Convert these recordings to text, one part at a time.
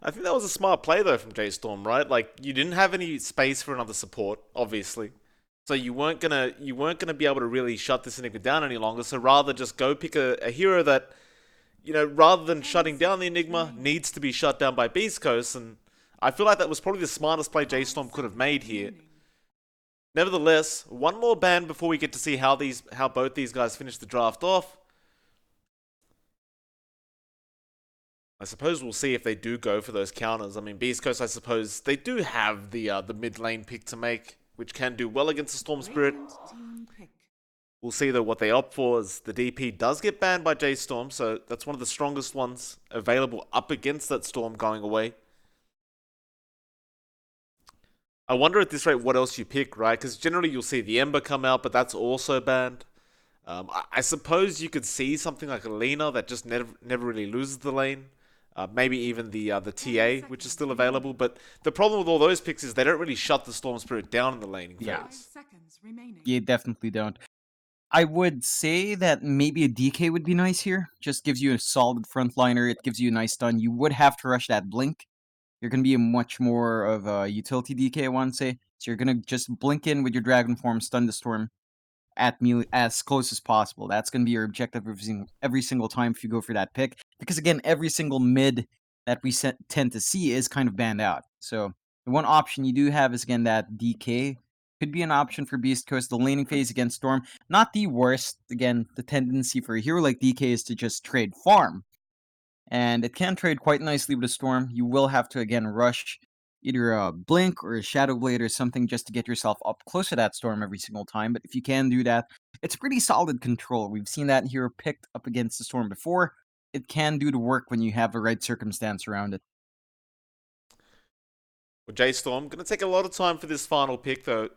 I think that was a smart play though from J.Storm, right? Like you didn't have any space for another support, obviously. So you weren't gonna be able to really shut this Enigma down any longer. So rather just go pick a hero that, rather than shutting down the Enigma, needs to be shut down by Beast Coast. And I feel like that was probably the smartest play J.Storm could have made here. Nevertheless, one more ban before we get to see how both these guys finish the draft off. I suppose we'll see if they do go for those counters. I mean, Beast Coast, I suppose they do have the mid lane pick to make, which can do well against the Storm Spirit. We'll see though what they opt for, as the DP does get banned by J.Storm, so that's one of the strongest ones available up against that Storm going away. I wonder at this rate what else you pick, right? Because generally you'll see the Ember come out, but that's also banned. I suppose you could see something like a Lina that just never really loses the lane. Maybe even the TA, which is still available. But the problem with all those picks is they don't really shut the Storm Spirit down in the laning Yeah. phase. You definitely don't. I would say that maybe a DK would be nice here. Just gives you a solid frontliner. It gives you a nice stun. You would have to rush that blink. You're going to be a much more of a utility DK, I want to say. So you're going to just blink in with your Dragon Form, stun the Storm at melee as close as possible. That's going to be your objective every single time if you go for that pick. Because again, every single mid that we tend to see is kind of banned out. So the one option you do have is again that DK could be an option for Beast Coast. The laning phase against Storm, not the worst. Again, the tendency for a hero like DK is to just trade farm. And it can trade quite nicely with a Storm. You will have to again rush either a Blink or a Shadow Blade or something just to get yourself up close to that Storm every single time. But if you can do that, it's pretty solid control. We've seen that hero picked up against the Storm before. It can do the work when you have the right circumstance around it. Well, J.Storm, going to take a lot of time for this final pick, though.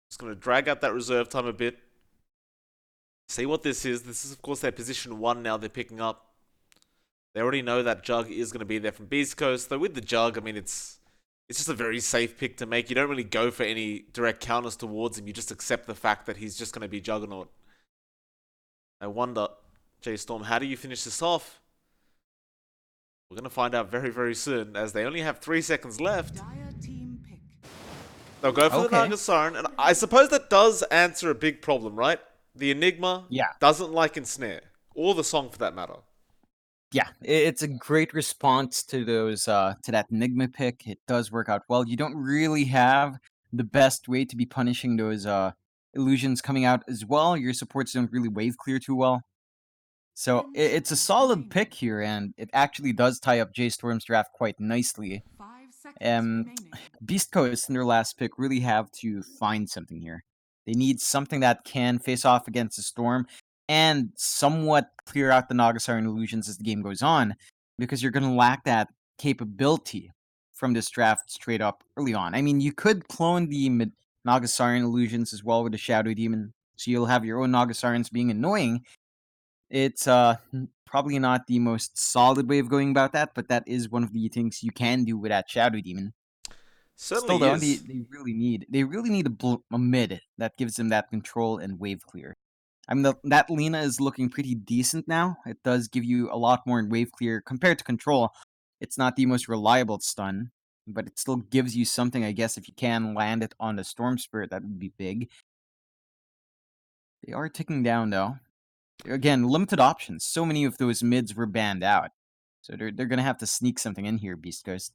Just going to drag out that reserve time a bit. See what this is. This is, of course, their position 1 now they're picking up. They already know that Jug is going to be there from Beast Coast. Though with the Jug, I mean, it's just a very safe pick to make. You don't really go for any direct counters towards him. You just accept the fact that he's just going to be Juggernaut. I wonder, J.Storm, how do you finish this off? We're going to find out very, very soon, as they only have 3 seconds left. They'll go for the Naga Siren, and I suppose that does answer a big problem, right? The Enigma Yeah. doesn't like Ensnare, or the Song for that matter. Yeah, it's a great response to those to that Enigma pick. It does work out well. You don't really have the best way to be punishing those illusions coming out as well. Your supports don't really wave clear too well. So it's a solid pick here, and it actually does tie up J.Storm's draft quite nicely. Beast Coast in their last pick really have to find something here. They need something that can face off against the Storm and somewhat clear out the Nagasiren illusions as the game goes on, because you're going to lack that capability from this draft straight up early on. I mean, you could clone the Nagasiren illusions as well with the Shadow Demon, so you'll have your own Nagasirens being annoying. It's probably not the most solid way of going about that, but that is one of the things you can do with that Shadow Demon. Still Certainly though, is. they really need a mid that gives them that control and wave clear. I mean, that Lina is looking pretty decent now. It does give you a lot more in wave clear compared to control. It's not the most reliable stun, but it still gives you something, I guess. If you can land it on the Storm Spirit, that would be big. They are ticking down though. Again, limited options. So many of those mids were banned out. So they're gonna have to sneak something in here, Beast Coast.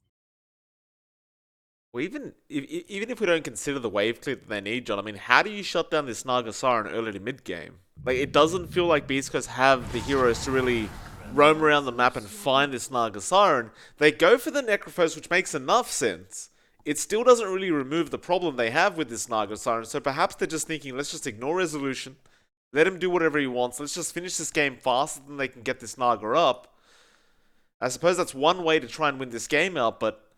Well, even if we don't consider the wave clear that they need, John, I mean, how do you shut down this Naga Siren early to mid game? Like, it doesn't feel like Beast Coast have the heroes to really roam around the map and find this Naga Siren. They go for the Necrophos, which makes enough sense. It still doesn't really remove the problem they have with this Naga Siren, so perhaps they're just thinking, let's just ignore resolution, let him do whatever he wants, let's just finish this game faster than they can get this Naga up. I suppose that's one way to try and win this game out, but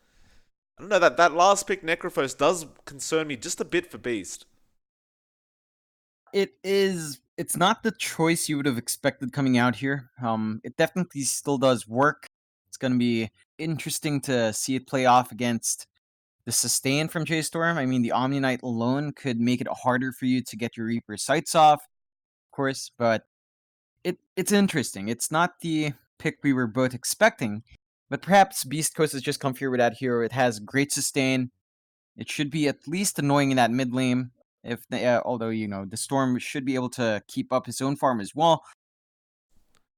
I don't know, that last pick, Necrophos, does concern me just a bit for Beast. It's not the choice you would have expected coming out here. It definitely still does work. It's gonna be interesting to see it play off against the sustain from J.Storm. I mean, the Omni Knight alone could make it harder for you to get your Reaper sights off, of course, but it's interesting. It's not the pick we were both expecting. But perhaps Beast Coast has just come here with that hero. It has great sustain. It should be at least annoying in that mid lane. If although the Storm should be able to keep up his own farm as well.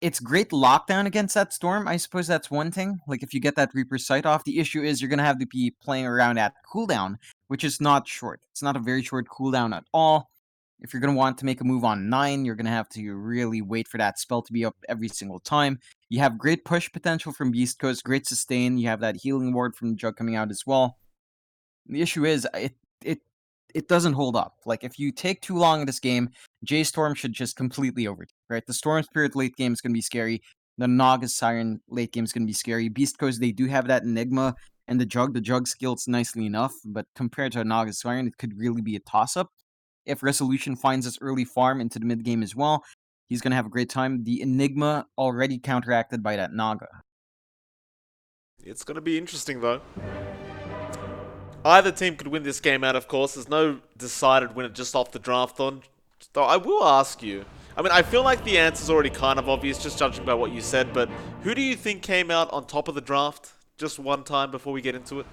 It's great lockdown against that Storm. I suppose that's one thing. Like if you get that Reaper's Sight off, the issue is you're gonna have to be playing around at cooldown, which is not short. It's not a very short cooldown at all. If you're gonna want to make a move on 9, you're gonna have to really wait for that spell to be up every single time. You have great push potential from Beast Coast, great sustain. You have that healing ward from Jug coming out as well. The issue is it it doesn't hold up. Like if you take too long in this game, J.Storm should just completely overtake, right? The Storm Spirit late game is gonna be scary. The Naga Siren late game is gonna be scary. Beast Coast, they do have that Enigma and the Jug. The Jug skills nicely enough, but compared to a Naga Siren, it could really be a toss-up. If Resolution finds this early farm into the mid game as well, he's gonna have a great time. The Enigma already counteracted by that Naga. It's going to be interesting, though. Either team could win this game out, of course. There's no decided winner just off the draft on. So I will ask you. I mean, I feel like the answer's already kind of obvious, just judging by what you said, but who do you think came out on top of the draft? Just one time before we get into it.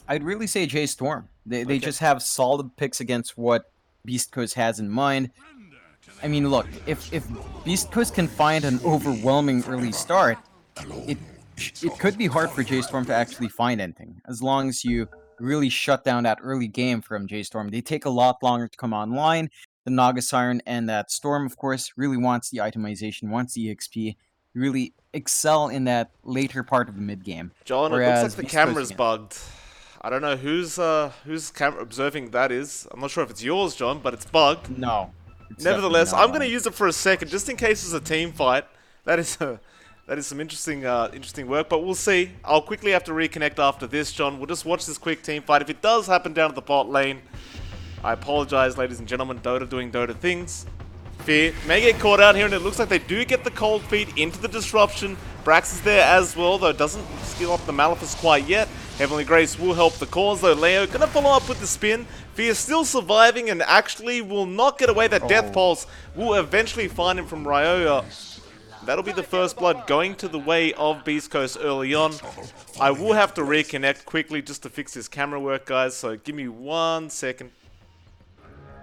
I'd really say J.Storm. They Okay. just have solid picks against what Beast Coast has in mind. I mean, look, if Beast Coast can find an overwhelming early start, it could be hard for J.Storm to actually find anything. As long as you really shut down that early game from J.Storm. They take a lot longer to come online. The Naga Siren and that Storm, of course, really wants the itemization, wants the EXP, really excel in that later part of the mid game. John, it looks like the Beast Coast camera's bugged. I don't know whose camera observing that is. I'm not sure if it's yours, John, but it's bugged. No. Nevertheless, I'm going to use it for a second, just in case it's a team fight. That is some interesting work, but we'll see. I'll quickly have to reconnect after this, John. We'll just watch this quick team fight. If it does happen down at the bot lane, I apologize, ladies and gentlemen. Dota doing Dota things. Fear may get caught out here, and it looks like they do get the cold feet into the disruption. Brax is there as well, though doesn't skill up the Malefice quite yet. Heavenly Grace will help the cause, though. Leo gonna follow up with the spin. Fear still surviving and actually will not get away. That Death Pulse will eventually find him from Ryoya. That'll be the first blood going to the way of Beast Coast early on. I will have to reconnect quickly just to fix this camera work, guys, so give me 1 second.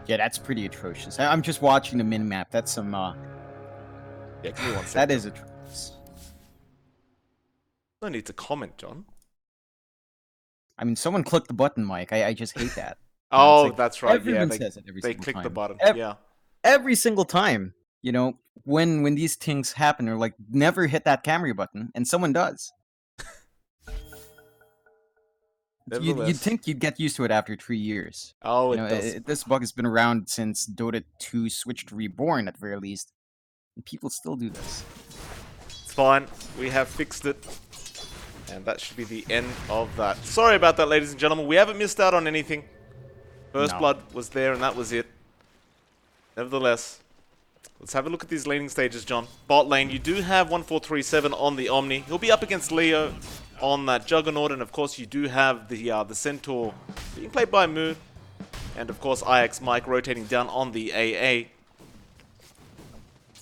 Yeah, that's pretty atrocious. I'm just watching the minimap. That's some, Yeah, give me 1 second. that is atrocious. No need to comment, John. I mean, someone clicked the button, Mike. I just hate that. Oh, like that's right. Yeah, everyone says it every they single clicked time. the button. Yeah. Every single time. You know, when these things happen, they're like, never hit that camera button, and someone does. You'd think you'd get used to it after 3 years. Oh, You know, it does. this bug has been around since Dota 2 switched to Reborn, at the very least. And people still do this. It's fine. We have fixed it. And that should be the end of that. Sorry about that, ladies and gentlemen. We haven't missed out on anything. First No. blood was there, and that was it. Nevertheless, let's have a look at these laning stages, John. Bot lane, you do have 1437 on the Omni. He'll be up against Leo on that Juggernaut, and of course you do have the Centaur being played by Moo. And of course IX Mike rotating down on the AA.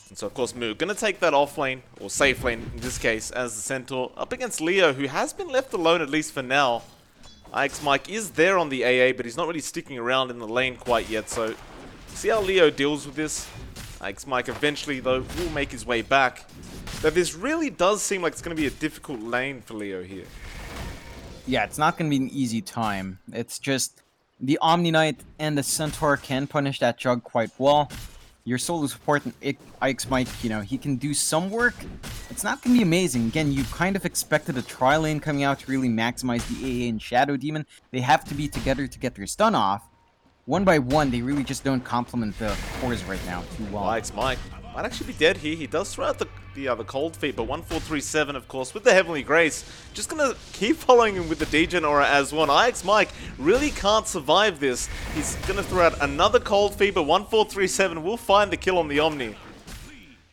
And so of course Moo gonna take that off lane, or safe lane in this case, as the Centaur up against Leo, who has been left alone at least for now. IX Mike is there on the AA, but he's not really sticking around in the lane quite yet, so see how Leo deals with this. IX Mike eventually though will make his way back. Though this really does seem like it's gonna be a difficult lane for Leo here. Yeah, it's not going to be an easy time. It's just the Omni Knight and the Centaur can punish that Jug quite well. Your solo support, Ike's Mike, you know, he can do some work. It's not going to be amazing. Again, you kind of expected a tri-lane coming out to really maximize the AA and Shadow Demon. They have to be together to get their stun off. One by one, they really just don't complement the cores right now too well. IX Mike might actually be dead here. He does throw out the cold feet, but 1437, of course, with the Heavenly Grace, just gonna keep following him with the Degen Aura as well. IX Mike really can't survive this. He's gonna throw out another cold feet, but 1437 will find the kill on the Omni.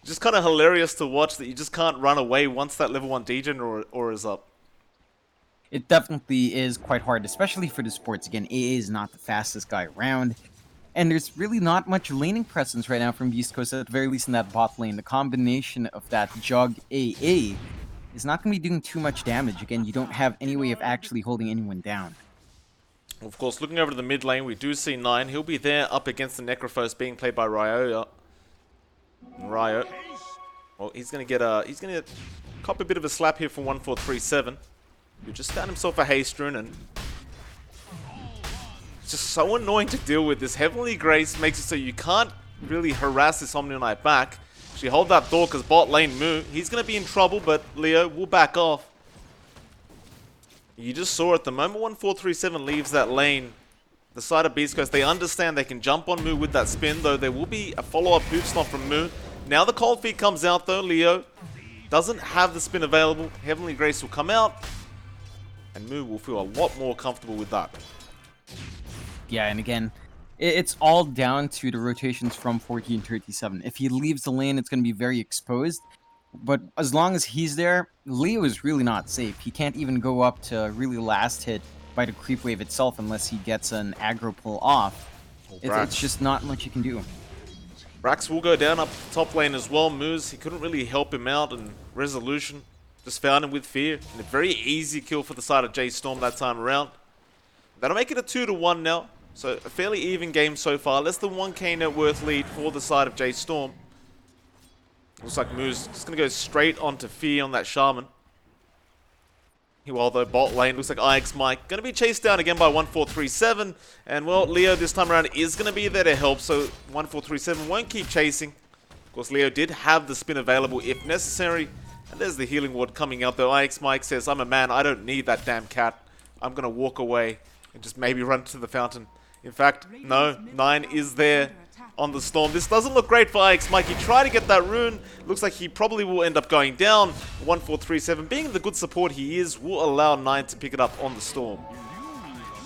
Just kind of hilarious to watch that you just can't run away once that level 1 Degen Aura is up. It definitely is quite hard, especially for the supports. Again, AA is not the fastest guy around. And there's really not much laning presence right now from Beast Coast, at the very least in that bot lane. The combination of that Jug AA is not going to be doing too much damage. Again, you don't have any way of actually holding anyone down. Of course, looking over to the mid lane, we do see 9. He'll be there up against the Necrophos being played by Ryo. Ryo. Well, he's gonna cop a bit of a slap here from 1437. Who just found himself a haste rune, and it's just so annoying to deal with. This Heavenly Grace makes it so you can't really harass this Omni Knight back. Actually, hold that door because bot lane Moo, he's gonna be in trouble, but Leo will back off. You just saw at the moment 1437 leaves that lane, the side of Beast Coast, they understand they can jump on Moo with that spin, though there will be a follow-up boot stomp from Moo. Now the cold feet comes out though, Leo doesn't have the spin available. Heavenly Grace will come out, and Moo will feel a lot more comfortable with that. Yeah, and again, it's all down to the rotations from 1437. If he leaves the lane, it's going to be very exposed. But as long as he's there, Leo is really not safe. He can't even go up to really last hit by the creep wave itself unless he gets an aggro pull off. It's just not much you can do. Brax will go down up top lane as well. Moose, he couldn't really help him out, and Resolution just found him with fear. And a very easy kill for the side of J.Storm that time around. That'll make it a 2-1 now. So a fairly even game so far. Less than 1k net worth lead for the side of J.Storm. Looks like Moo's just going to go straight onto Fear on that Shaman. While though bot lane looks like IX Mike going to be chased down again by 1437. And well, Leo this time around is going to be there to help. So 1437 won't keep chasing. Of course, Leo did have the spin available if necessary. And there's the healing ward coming out though. IX Mike says, I'm a man, I don't need that damn cat. I'm going to walk away and just maybe run to the fountain. In fact, no, 9 is there on the storm. This doesn't look great for IX Mike. He tried to get that rune. Looks like he probably will end up going down. 1437, being the good support he is, will allow 9 to pick it up on the storm.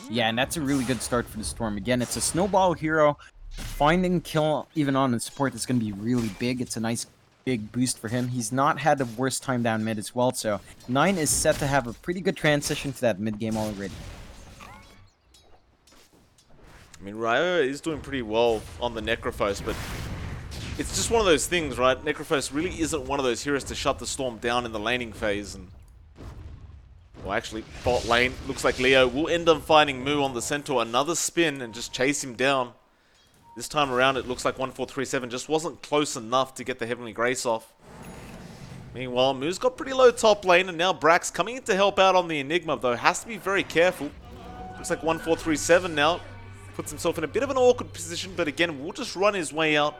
Yeah, and that's a really good start for the storm. Again, it's a snowball hero. Finding kill even on the support is going to be really big. It's a nice big boost for him. He's not had the worst time down mid as well, so 9 is set to have a pretty good transition to that mid game already. I mean, Ryo is doing pretty well on the Necrophos, but it's just one of those things, right? Necrophos really isn't one of those heroes to shut the storm down in the laning phase. And well, actually, bot lane, looks like Leo will end up finding Moo on the Centaur. Another spin and just chase him down. This time around, it looks like 1437 just wasn't close enough to get the Heavenly Grace off. Meanwhile, Moo's got pretty low top lane, and now Brax coming in to help out on the Enigma, though has to be very careful. Looks like 1437 now puts himself in a bit of an awkward position, but again, will just run his way out.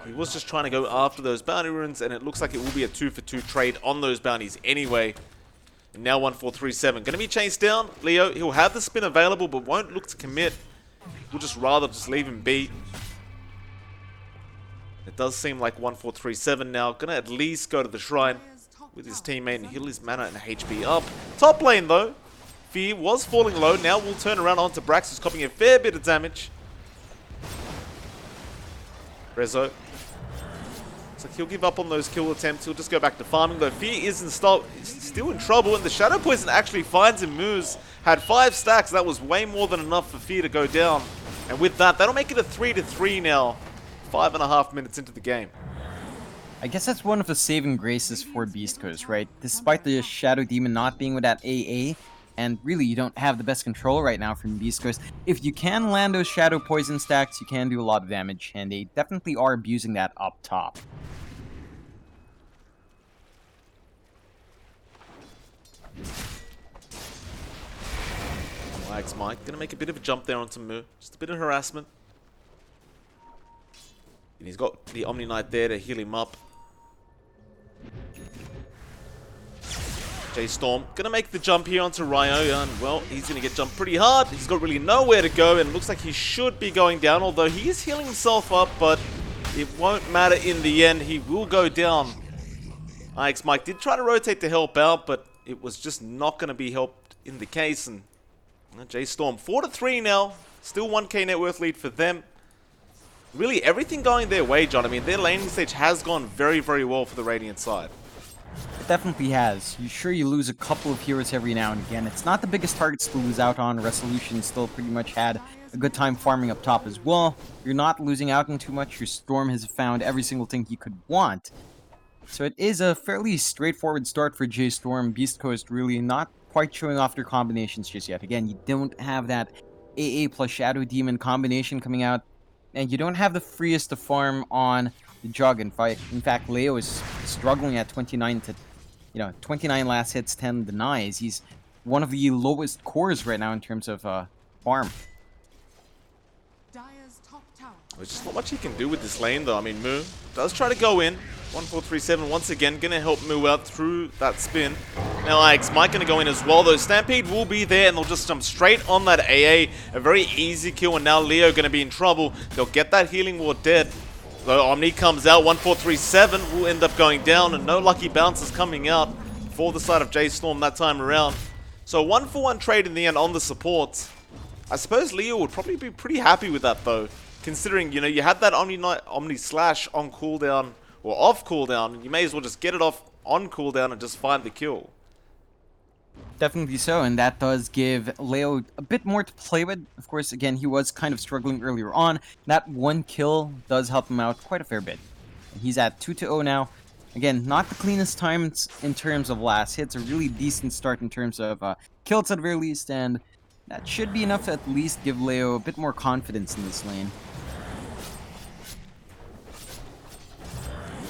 He was just trying to go after those bounty runes, and it looks like it will be a 2-for-2 trade on those bounties anyway. And now 1437 going to be chased down. Leo, he'll have the spin available, but won't look to commit. We'll just rather just leave him be. It does seem like 1437 now going to at least go to the shrine with his teammate and heal his mana and HP up. Top lane though, Fear was falling low. Now we'll turn around onto Brax, who's copying a fair bit of damage. Rezo. Looks like he'll give up on those kill attempts. He'll just go back to farming, though Fear is still in trouble, and the Shadow Poison actually finds him. Moose had 5 stacks. That was way more than enough for Fear to go down. And with that, that'll make it a 3-3 now. 5.5 minutes into the game. I guess that's one of the saving graces for Beast Coast, right? Despite the Shadow Demon not being with that AA, and really you don't have the best control right now from Beast Coast, if you can land those Shadow Poison stacks, you can do a lot of damage, and they definitely are abusing that up top. Lags Mike gonna make a bit of a jump there onto Moo. Just a bit of harassment. And he's got the Omni Knight there to heal him up. J.Storm gonna make the jump here onto Ryo, and well, he's gonna get jumped pretty hard. He's got really nowhere to go, and looks like he should be going down, although he is healing himself up, but it won't matter in the end. He will go down. IX Mike did try to rotate to help out, but it was just not gonna be helped in the case, and J.Storm 4-3 now. Still 1k net worth lead for them. Really everything going their way, John. I mean, their laning stage has gone very, very well for the Radiant side. It definitely has. You lose a couple of heroes every now and again. It's not the biggest targets to lose out on. Resolution still pretty much had a good time farming up top as well. You're not losing out on too much. Your Storm has found every single thing he could want. So it is a fairly straightforward start for J.Storm. Beast Coast really not quite showing off their combinations just yet. Again, you don't have that AA plus Shadow Demon combination coming out, and you don't have the freest to farm on the Jug. In fact, Leo is struggling at 29 to 29 last hits, 10 denies. He's one of the lowest cores right now in terms of farm. There's just not much he can do with this lane, though. I mean, Mu does try to go in. 1437 once again, gonna help Mu out through that spin. Now Ix might gonna go in as well, though. Stampede will be there, and they'll just jump straight on that AA. A very easy kill, and now Leo gonna be in trouble. They'll get that healing ward dead. Though Omni comes out, 1437 will end up going down, and no lucky bounces coming out for the side of J.Storm that time around. So 1-for-1 trade in the end on the supports. I suppose Leo would probably be pretty happy with that, though. Considering, you had that Omni Slash on cooldown, or off cooldown, you may as well just get it off on cooldown and just find the kill. Definitely so, and that does give Leo a bit more to play with. Of course, again, he was kind of struggling earlier on. That one kill does help him out quite a fair bit. And he's at 2-0 now. Again, not the cleanest times in terms of last hits, a really decent start in terms of kills at the very least, and that should be enough to at least give Leo a bit more confidence in this lane.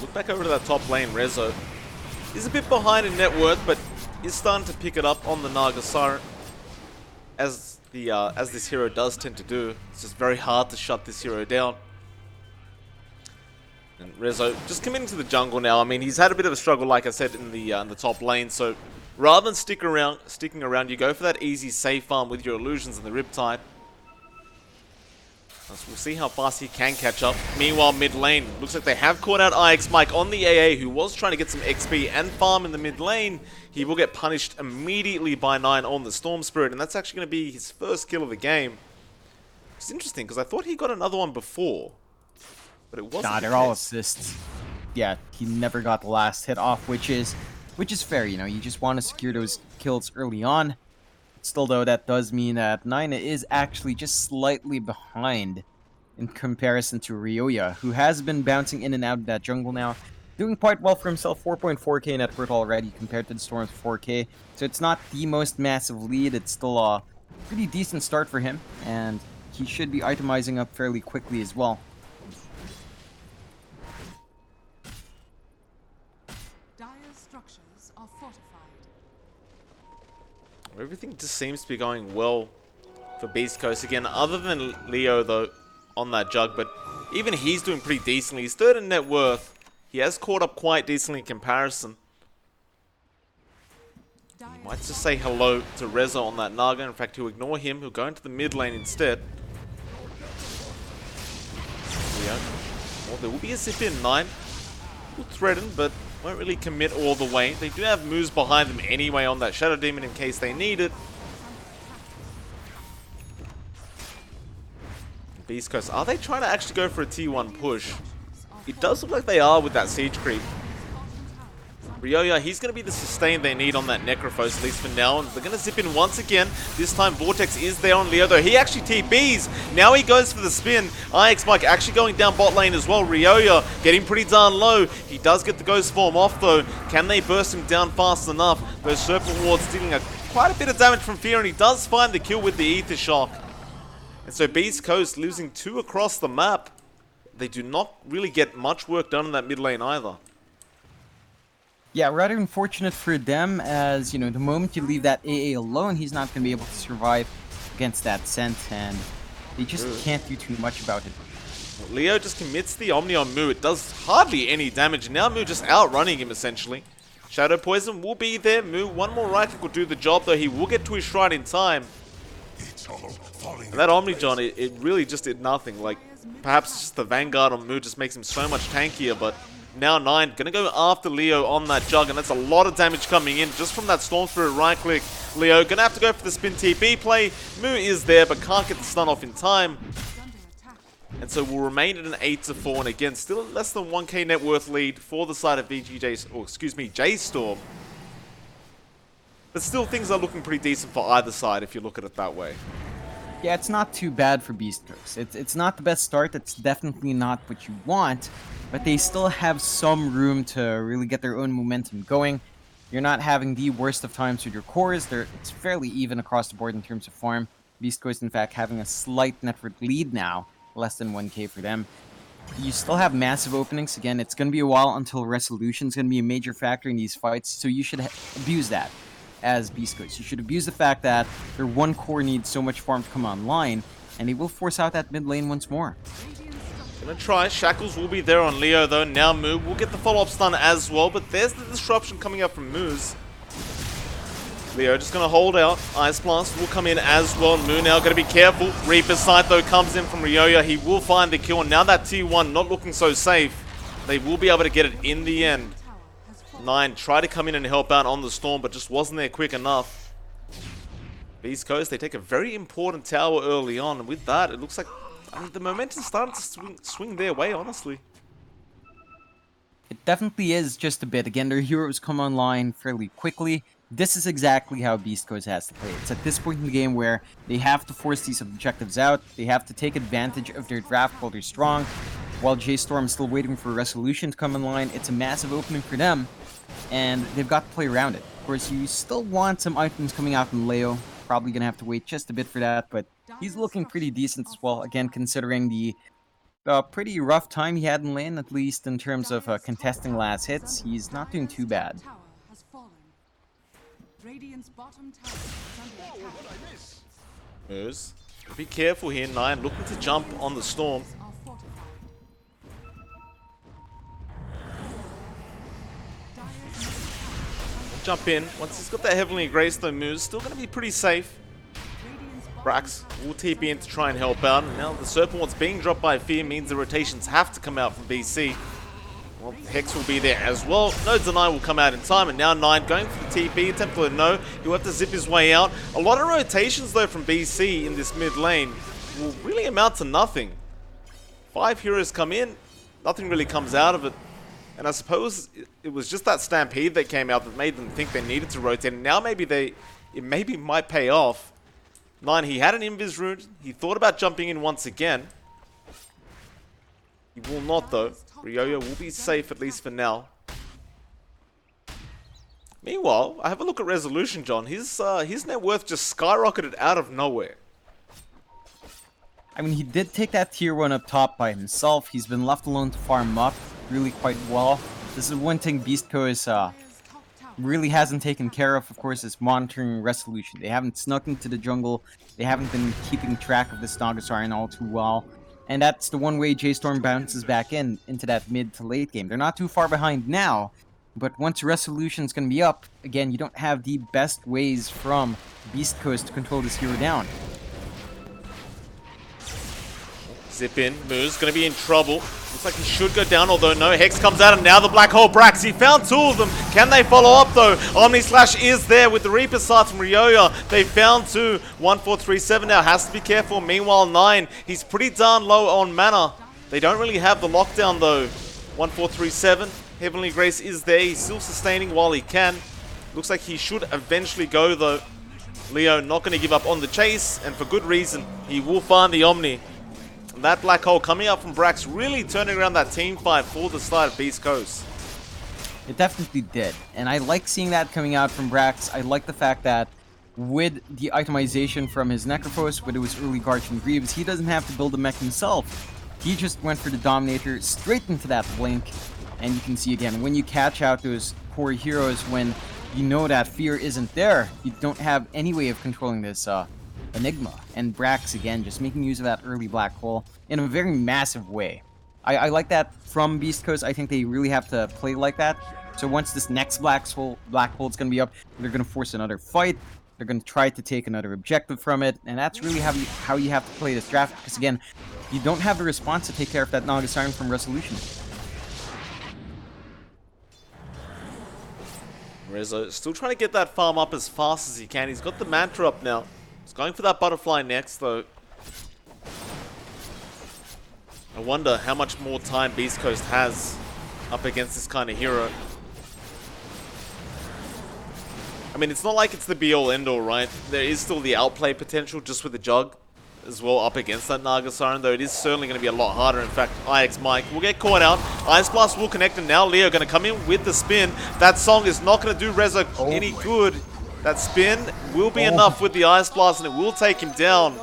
Look back over to that top lane, Rezo is a bit behind in net worth, but is starting to pick it up on the Naga Siren, as this hero does tend to do. It's just very hard to shut this hero down. And Rezo just committing to the jungle now. I mean, he's had a bit of a struggle, like I said, in the top lane. So rather than sticking around, you go for that easy safe farm with your illusions and the Riptide. So we'll see how fast he can catch up. Meanwhile, mid lane, looks like they have caught out IX Mike on the AA, who was trying to get some XP and farm in the mid lane. He will get punished immediately by 9 on the Storm Spirit, and that's actually going to be his first kill of the game. It's interesting, because I thought he got another one before, but it wasn't. Nah, they're all assists. Yeah, he never got the last hit off, which is fair, you just want to secure those kills early on. Still, though, that does mean that Nina is actually just slightly behind in comparison to Ryoya, who has been bouncing in and out of that jungle now. Doing quite well for himself, 4.4k net worth already compared to the Storm's 4k. So it's not the most massive lead, it's still a pretty decent start for him, and he should be itemizing up fairly quickly as well. Dire structures are fortified. Everything just seems to be going well for Beast Coast again, other than Leo, though, on that jug. But even he's doing pretty decently. He's third in net worth. He has caught up quite decently in comparison. He might just say hello to Rezo on that Naga. In fact, he'll ignore him. He'll go into the mid lane instead. Leo. Well, there will be a zip in 9. Will threaten, but won't really commit all the way. They do have moves behind them anyway on that Shadow Demon in case they need it. Beast Coast, are they trying to actually go for a T1 push? It does look like they are with that siege creep. Ryoya, he's going to be the sustain they need on that Necrophos, at least for now. And they're going to zip in once again. This time Vortex is there on Leo, though. He actually TPs. Now he goes for the spin. IX Mike actually going down bot lane as well. Ryoya getting pretty darn low. He does get the Ghost Form off, though. Can they burst him down fast enough? Those Serpent Wards dealing quite a bit of damage from Fear, and he does find the kill with the Ether Shock. And so Beast Coast losing 2 across the map. They do not really get much work done in that mid lane either. Yeah, rather unfortunate for them, as, the moment you leave that AA alone, he's not going to be able to survive against that scent, and they just can't do too much about it. Leo just commits the Omni on Mu. It does hardly any damage. Now Mu just outrunning him, essentially. Shadow Poison will be there. Mu, one more right click will do the job, though. He will get to his shrine in time. And that Omni John, it really just did nothing. Like, perhaps just the Vanguard on Mu just makes him so much tankier, but now 9 gonna go after Leo on that jug, and that's a lot of damage coming in just from that Storm Spirit right click. Leo gonna have to go for the spin TP play. Mu is there, but can't get the stun off in time. And so we'll remain at an 8-4, and again, still less than 1k net worth lead for the side of J.Storm. But still, things are looking pretty decent for either side if you look at it that way. Yeah, it's not too bad for Beast Coast. It's not the best start. It's definitely not what you want, but they still have some room to really get their own momentum going. You're not having the worst of times with your cores. It's fairly even across the board in terms of farm. Beast Coast, in fact, having a slight network lead now, less than 1k for them. You still have massive openings. Again, it's going to be a while until resolution is going to be a major factor in these fights, so you should abuse that as Beast Coast. You should abuse the fact that their one core needs so much farm to come online, and they will force out that mid lane once more. Gonna try. Shackles will be there on Leo though. Now Moo will get the follow-up stun as well, but there's the disruption coming up from Moose. Leo just gonna hold out. Ice Blast will come in as well. Moo now gonna be careful. Reaper's Sight though comes in from Ryoya. He will find the kill. Now that T1 not looking so safe, they will be able to get it in the end. 9 tried to come in and help out on the Storm, but just wasn't there quick enough. Beast Coast, they take a very important tower early on, and with that, it looks like the momentum's starting to swing their way, honestly. It definitely is just a bit. Again, their heroes come online fairly quickly. This is exactly how Beast Coast has to play. It's at this point in the game where they have to force these objectives out. They have to take advantage of their draft while they're strong. While J.Storm is still waiting for Resolution to come in line, it's a massive opening for them, and they've got to play around it. Of course, you still want some items coming out from Leo. Probably going to have to wait just a bit for that, but he's looking pretty decent as well, again, considering the pretty rough time he had in lane, at least in terms of contesting last hits. He's not doing too bad. Moose, be careful here, 9 looking to jump on the Storm. Jump in. Once he's got that Heavenly Grace though, Moose still going to be pretty safe. Brax will TP in to try and help out. And now the Serpent what's being dropped by Fear means the rotations have to come out from BC. Well, Hex will be there as well. No Deny will come out in time, and now 9 going for the TP. Templar no. He'll have to zip his way out. A lot of rotations though from BC in this mid lane will really amount to nothing. 5 heroes come in, nothing really comes out of it. And I suppose it was just that Stampede that came out that made them think they needed to rotate. And now maybe it might pay off. 9, he had an Invis rune. He thought about jumping in once again. He will not though. Ryoya will be safe at least for now. Meanwhile, I have a look at Resolution, John. His net worth just skyrocketed out of nowhere. I mean, he did take that tier 1 up top by himself. He's been left alone to farm up really quite well. This is one thing Beast Coast really hasn't taken care of course, is monitoring Resolution. They haven't snuck into the jungle. They haven't been keeping track of this Nagasarian all too well. And that's the one way J.Storm bounces back into that mid to late game. They're not too far behind now, but once Resolution's going to be up, again, you don't have the best ways from Beast Coast to control this hero down. Zip in. Moo's going to be in trouble. Looks like he should go down, although no. Hex comes out, and now the Black Hole Brax. He found 2 of them. Can they follow up, though? Omni Slash is there with the Reaper Sight from Ryoya. They found 2. 1437 now has to be careful. Meanwhile, 9. He's pretty darn low on mana. They don't really have the lockdown, though. 1437. Heavenly Grace is there. He's still sustaining while he can. Looks like he should eventually go, though. Leo not going to give up on the chase, and for good reason. He will find the Omni. And that Black Hole coming up from Brax really turning around that team fight for the side of Beast Coast. It definitely did. And I like seeing that coming out from Brax. I like the fact that with the itemization from his Necrophos, with his early Guards from Greaves, he doesn't have to build a mech himself. He just went for the Dominator straight into that blink. And you can see again, when you catch out those core heroes, when you know that Fear isn't there, you don't have any way of controlling this Enigma. And Brax, again, just making use of that early Black Hole in a very massive way. I like that from Beast Coast. I think they really have to play like that. So once this next Black Hole is going to be up, they're going to force another fight. They're going to try to take another objective from it. And that's really how you have to play this draft. Because again, you don't have the response to take care of that Nagasarian from Resolution. Rizzo still trying to get that farm up as fast as he can. He's got the Mantra up now. He's going for that Butterfly next, though. I wonder how much more time Beast Coast has up against this kind of hero. I mean, it's not like it's the be-all, end-all, right? There is still the outplay potential just with the Jug. as well up against that Naga Siren, though it is certainly going to be a lot harder. In fact, IX Mike will get caught out. Ice Blast will connect, and now Leo going to come in with the spin. That song is not going to do Rezo any good. That spin will be enough with the Ice Blast, and it will take him down.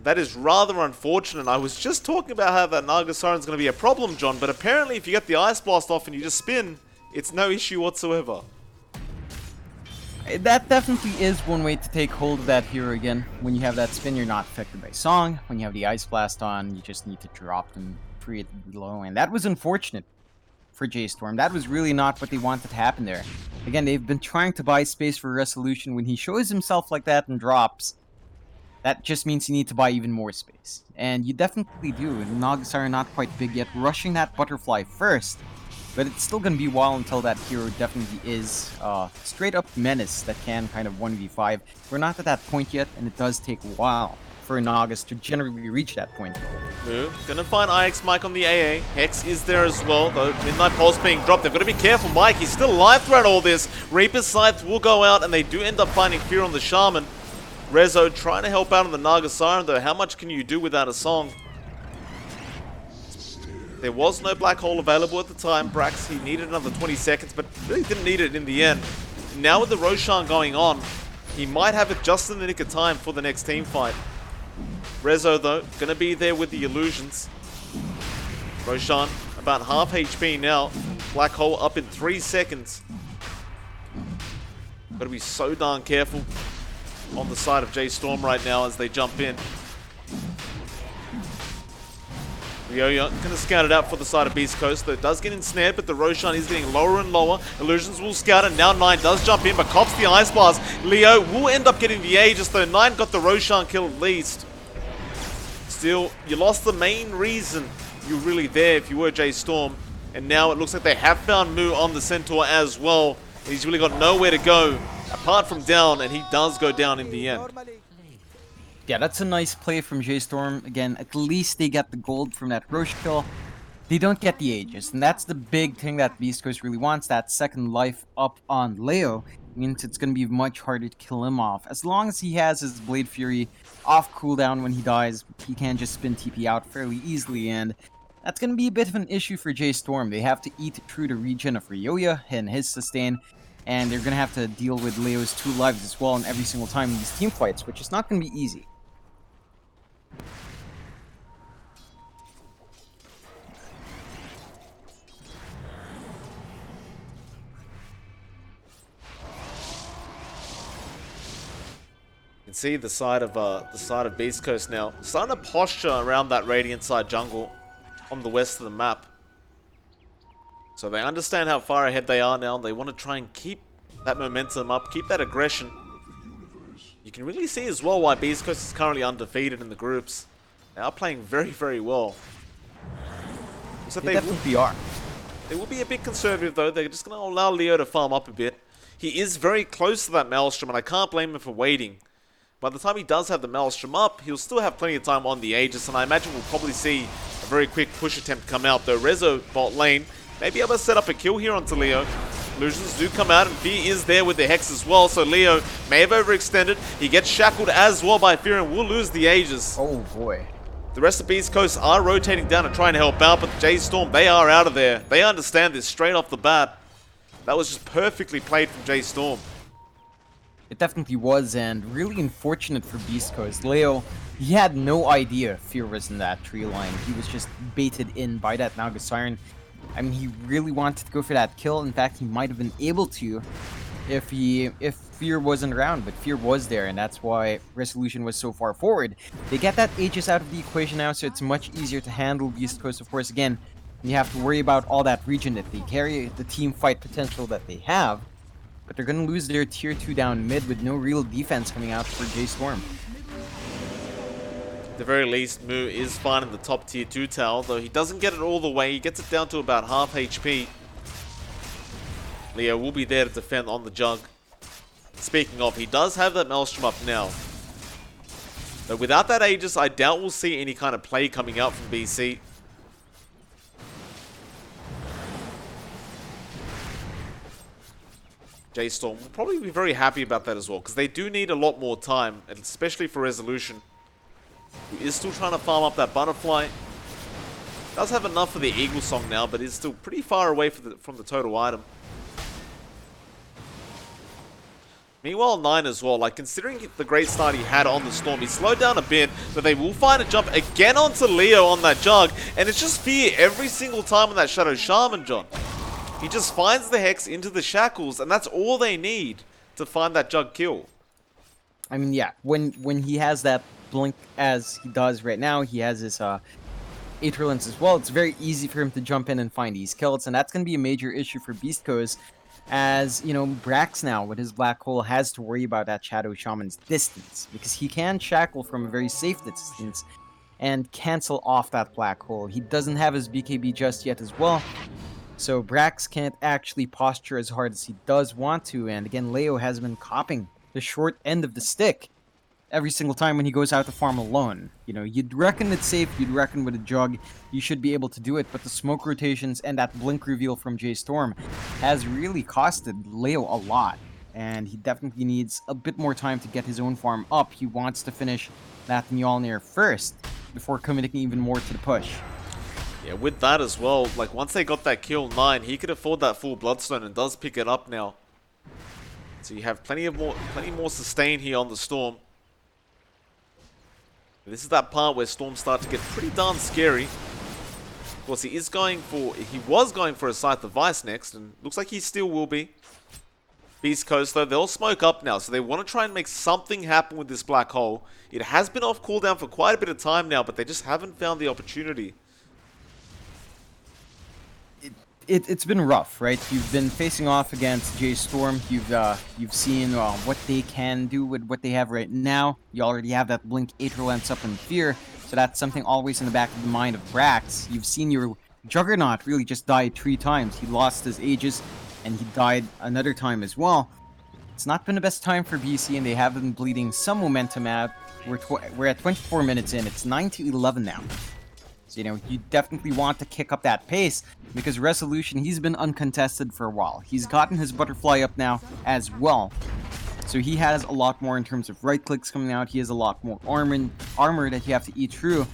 That is rather unfortunate. I was just talking about how that Naga Siren is going to be a problem, John, but apparently if you get the Ice Blast off and you just spin, it's no issue whatsoever. That definitely is one way to take hold of that hero again. When you have that spin, you're not affected by song. When you have the Ice Blast on, you just need to drop them pretty low. And that was unfortunate for J.Storm. That was really not what they wanted to happen there. Again, they've been trying to buy space for Resolution. When he shows himself like that and drops, that just means you need to buy even more space. And you definitely do. The Nagas are not quite big yet. Rushing that Butterfly first, but it's still going to be a while until that hero definitely is straight up menace that can kind of 1v5. We're not at that point yet, and it does take a while for Nagas to generally reach that point. Gonna find IX Mike on the AA. Hex is there as well, though Midnight Pulse being dropped. They've got to be careful. Mike, he's still alive throughout all this. Reaper's Scythe will go out, and they do end up finding Fear on the Shaman. Rezo trying to help out on the Naga Siren, though. How much can you do without a song? There was no Black Hole available at the time. Brax, he needed another 20 seconds, but really didn't need it in the end. Now with the Roshan going on, he might have it just in the nick of time for the next team fight. Rezo, though, going to be there with the illusions. Roshan, about half HP now. Black Hole up in 3 seconds. Got to be so darn careful on the side of J.Storm right now as they jump in. Ryoya going to scout it out for the side of Beast Coast, though it does get ensnared, but the Roshan is getting lower and lower. Illusions will scout it. Now 9 does jump in, but cops the Ice Blast. Leo will end up getting the Aegis, though 9 got the Roshan kill at least. Still, you lost the main reason you were really there if you were J.Storm, and now it looks like they have found Mu on the Centaur as well. He's really got nowhere to go apart from down, and he does go down in the end. Yeah, that's a nice play from J.Storm. Again, at least they get the gold from that Roche kill. They don't get the Aegis, and that's the big thing that Beast Coast really wants. That second life up on Leo means it's going to be much harder to kill him off. As long as he has his Blade Fury off cooldown when he dies, he can just spin TP out fairly easily, and that's going to be a bit of an issue for J.Storm. They have to eat through the regen of Ryoya and his sustain, and they're going to have to deal with Leo's 2 lives as well in every single time in these team fights, which is not going to be easy. You can see the side of Beast Coast now starting to posture around that Radiant side jungle on the west of the map. So they understand how far ahead they are now. They want to try and keep that momentum up, keep that aggression. You can really see as well why Beast Coast is currently undefeated in the groups. They are playing very, very well. So They definitely are. They will be a bit conservative though. They're just going to allow Leo to farm up a bit. He is very close to that Maelstrom, and I can't blame him for waiting. By the time he does have the Maelstrom up, he'll still have plenty of time on the Aegis, and I imagine we'll probably see a very quick push attempt come out, though. Rezo bot lane may be able to set up a kill here onto Leo. Illusions do come out, and Fear is there with the Hex as well, so Leo may have overextended. He gets shackled as well by Fear and will lose the Aegis. Oh boy. The rest of Beast Coast are rotating down and trying to help out, but J.Storm, they are out of there. They understand this straight off the bat. That was just perfectly played from J.Storm. It definitely was, and really unfortunate for Beast Coast. Leo, he had no idea Fear was in that tree line. He was just baited in by that Naga Siren. I mean, he really wanted to go for that kill. In fact, he might have been able to if Fear wasn't around, but Fear was there, and that's why Resolution was so far forward. They get that Aegis out of the equation now, so it's much easier to handle Beast Coast. Of course, again, you have to worry about all that region that they carry, the team fight potential that they have, but they're going to lose their tier 2 down mid with no real defense coming out for J.Storm. At the very least, Mu is finding the top tier 2 tower, though he doesn't get it all the way. He gets it down to about half HP. Leo will be there to defend on the jug. Speaking of, he does have that Maelstrom up now. But without that Aegis, I doubt we'll see any kind of play coming out from BC. J.Storm will probably be very happy about that as well, because they do need a lot more time, especially for Resolution. Who is still trying to farm up that butterfly. Does have enough for the eagle song now, but is still pretty far away from the total item. Meanwhile, 9 as well, like considering the great start he had on the Storm, he slowed down a bit, but they will find a jump again onto Leo on that jug, and it's just fear every single time on that Shadow Shaman, John. He just finds the Hex into the shackles, and that's all they need to find that jug kill. I mean, yeah, when he has that blink as he does right now, he has his Aether Lens as well, it's very easy for him to jump in and find these kills, and that's going to be a major issue for beastcoast, as, you know, Brax now, with his Black Hole, has to worry about that Shadow Shaman's distance, because he can shackle from a very safe distance and cancel off that Black Hole. He doesn't have his BKB just yet as well, so Brax can't actually posture as hard as he does want to, and again, Leo has been copping the short end of the stick every single time when he goes out to farm alone. You know, you'd reckon it's safe, you'd reckon with a jug, you should be able to do it, but the smoke rotations and that blink reveal from J.Storm has really costed Leo a lot, and he definitely needs a bit more time to get his own farm up. He wants to finish that Mjolnir first, before committing even more to the push. Yeah, with that as well, like once they got that kill 9, he could afford that full Bloodstone and does pick it up now. So you have plenty more sustain here on the Storm. This is that part where Storms start to get pretty darn scary. Of course, he was going for a Scythe of Vice next, and looks like he still will be. Beast Coast, though, they'll smoke up now, so they want to try and make something happen with this Black Hole. It has been off cooldown for quite a bit of time now, but they just haven't found the opportunity. It's been rough, right? You've been facing off against J.Storm. You've seen what they can do with what they have right now. You already have that Blink Aether Lens up in Fear, so that's something always in the back of the mind of Brax. You've seen your Juggernaut really just die 3 times. He lost his Aegis, and he died another time as well. It's not been the best time for BC, and they have been bleeding some momentum out. We're at 24 minutes in. It's 9-11 now. You know, you definitely want to kick up that pace, because Resolution, he's been uncontested for a while. He's gotten his butterfly up now as well. So he has a lot more in terms of right clicks coming out. He has a lot more armor that you have to eat through.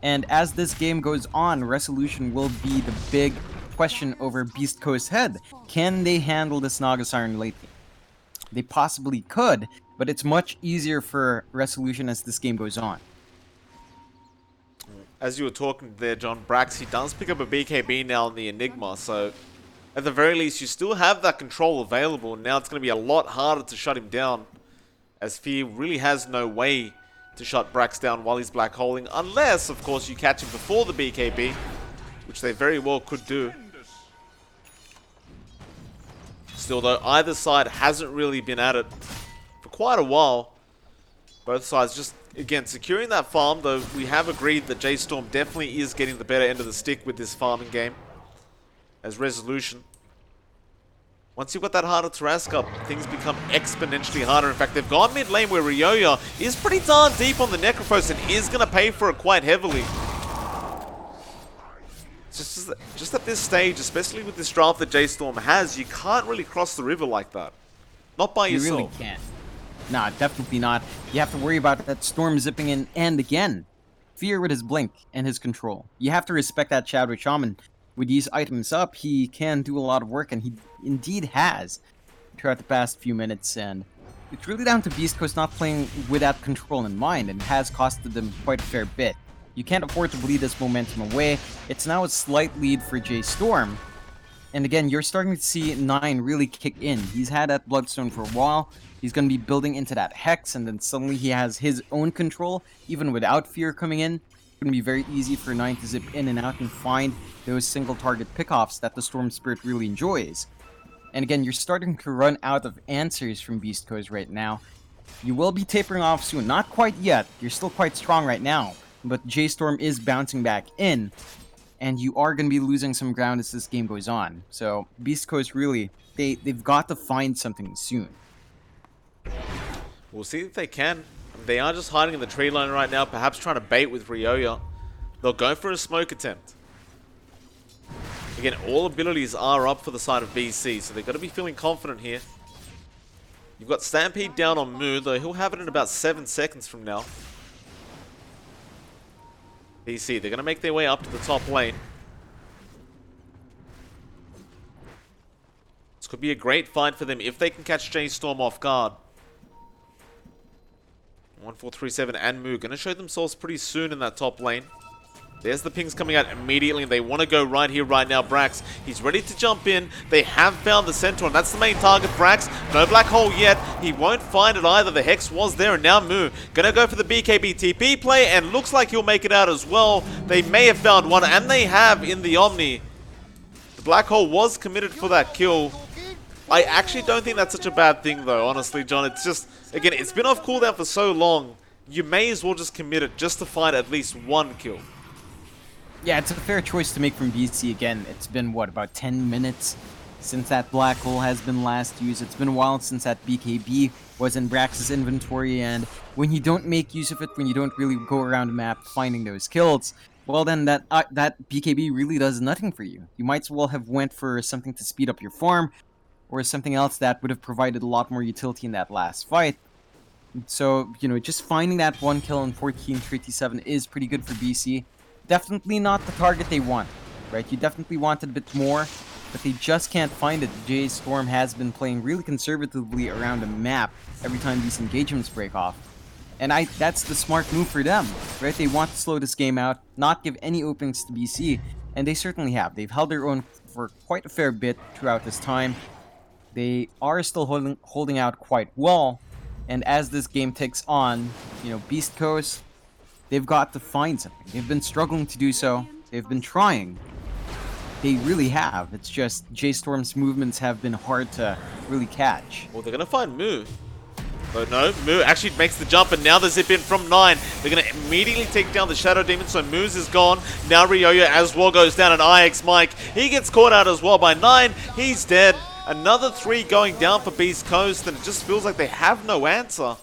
And as this game goes on, Resolution will be the big question over Beast Coast's head. Can they handle this Naga Siren late game? They possibly could, but it's much easier for Resolution as this game goes on. As you were talking there, John, Brax, he does pick up a BKB now on the Enigma, so at the very least you still have that control available. Now it's going to be a lot harder to shut him down, as Fear really has no way to shut Brax down while he's black holing, unless, of course, you catch him before the BKB, which they very well could do. Still, though, either side hasn't really been at it for quite a while. Both sides just, again, securing that farm, though we have agreed that J.Storm definitely is getting the better end of the stick with this farming game. As Resolution. Once you've got that harder Tarrasque up, things become exponentially harder. In fact, they've gone mid lane where Ryoya is pretty darn deep on the Necrophos and is going to pay for it quite heavily. Just at this stage, especially with this draft that J.Storm has, you can't really cross the river like that. Not by yourself. You really can't. Nah, definitely not. You have to worry about that Storm zipping in, and again, Fear with his blink and his control. You have to respect that Shadow Shaman. With these items up, he can do a lot of work, and he indeed has throughout the past few minutes, and it's really down to Beast Coast not playing with that control in mind, and has costed them quite a fair bit. You can't afford to bleed this momentum away. It's now a slight lead for J.Storm. And again, you're starting to see 9 really kick in. He's had that Bloodstone for a while. He's going to be building into that Hex, and then suddenly he has his own control, even without Fear coming in. It's going to be very easy for 9 to zip in and out and find those single target pickoffs that the Storm Spirit really enjoys. And again, you're starting to run out of answers from Beast Coast right now. You will be tapering off soon. Not quite yet. You're still quite strong right now. But J.Storm is bouncing back in, and you are going to be losing some ground as this game goes on. So Beast Coast really, they've got to find something soon. We'll see if they can. They are just hiding in the tree line right now, perhaps trying to bait with Ryoya. They'll go for a smoke attempt. Again, all abilities are up for the side of BC, so they've got to be feeling confident here. You've got Stampede down on Moo, though he'll have it in about 7 seconds from now. DC, they're going to make their way up to the top lane. This could be a great fight for them if they can catch J.Storm off guard. 1437 and Moo going to show themselves pretty soon in that top lane. There's the pings coming out immediately, and they want to go right here, right now. Brax, he's ready to jump in. They have found the centaur, and that's the main target. Brax, no black hole yet. He won't find it either. The Hex was there, and now Moo gonna go for the BKB TP play, and looks like he'll make it out as well. They may have found one, and they have in the Omni. The black hole was committed for that kill. I actually don't think that's such a bad thing, though, honestly, John. It's just, again, it's been off cooldown for so long. You may as well just commit it just to find at least one kill. Yeah, it's a fair choice to make from BC. Again, it's been, what, about 10 minutes since that black hole has been last used. It's been a while since that BKB was in Brax's inventory, and when you don't make use of it, when you don't really go around the map finding those kills, well then that BKB really does nothing for you. You might as well have went for something to speed up your farm, or something else that would have provided a lot more utility in that last fight. So, you know, just finding that one kill in 1437 is pretty good for BC. Definitely not the target they want, right? You definitely wanted a bit more, but they just can't find it. J.Storm has been playing really conservatively around the map every time these engagements break off. And that's the smart move for them, right? They want to slow this game out, not give any openings to BC, and they certainly have. They've held their own for quite a fair bit throughout this time. They are still holding out quite well, and as this game takes on, you know, Beast Coast, they've got to find something. They've been struggling to do so. They've been trying. They really have. It's just J.Storm's movements have been hard to really catch. Well, they're going to find Moo. But no, Moo actually makes the jump, and now the zip in from 9. They're going to immediately take down the Shadow Demon, so Moose is gone. Now Ryoya as well goes down, and IX Mike, he gets caught out as well by 9. He's dead. Another 3 going down for Beast Coast, and it just feels like they have no answer.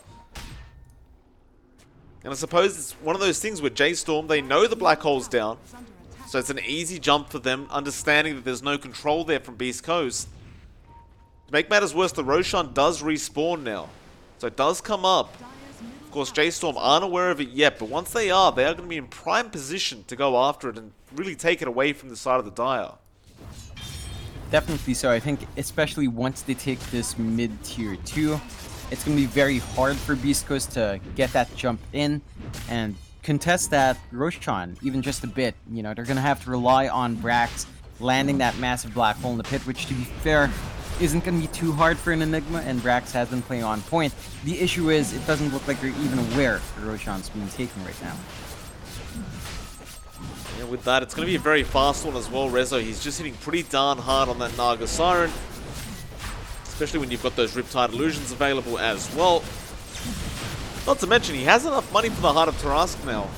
And I suppose it's one of those things with J.Storm, they know the black hole's down, so it's an easy jump for them, understanding that there's no control there from Beast Coast. To make matters worse, the Roshan does respawn now, so it does come up. Of course, J.Storm aren't aware of it yet, but once they are going to be in prime position to go after it and really take it away from the side of the Dire. Definitely so. I think especially once they take this mid-tier 2, it's going to be very hard for Beast Coast to get that jump in and contest that Roshan even just a bit. You know, they're going to have to rely on Brax landing that massive black hole in the pit, which, to be fair, isn't going to be too hard for an Enigma, and Brax has been playing on point. The issue is, it doesn't look like they're even aware the Roshan's being taken right now. Yeah, with that, it's going to be a very fast one as well. Rezo, he's just hitting pretty darn hard on that Naga Siren. Especially when you've got those Riptide Illusions available as well. Not to mention, he has enough money for the Heart of Tarask now.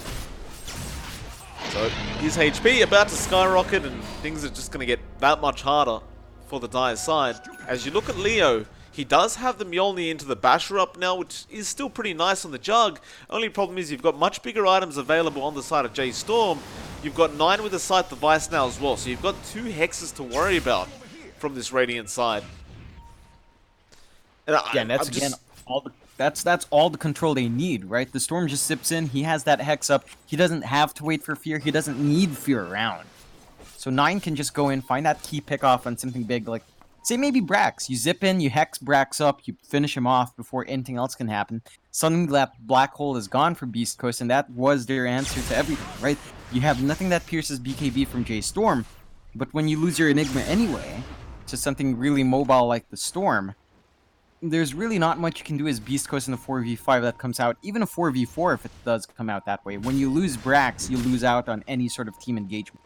So, his HP about to skyrocket, and things are just going to get that much harder for the Dire side. As you look at Leo, he does have the Mjolnir into the Basher up now, which is still pretty nice on the Jug. Only problem is you've got much bigger items available on the side of J.Storm. You've got 9 with the Scythe device now as well, so you've got 2 hexes to worry about from this Radiant side. And that's all the control they need, right? The Storm just zips in, he has that hex up, he doesn't have to wait for Fear, he doesn't need Fear around. So 9 can just go in, find that key pick off on something big, like, say maybe Brax. You zip in, you hex Brax up, you finish him off before anything else can happen. Suddenly that black hole is gone for Beast Coast, and that was their answer to everything, right? You have nothing that pierces BKB from J.Storm, but when you lose your Enigma anyway, to something really mobile like the Storm, there's really not much you can do as Beast Coast in a 4v5 that comes out, even a 4v4 if it does come out that way. When you lose Brax, you lose out on any sort of team engagement.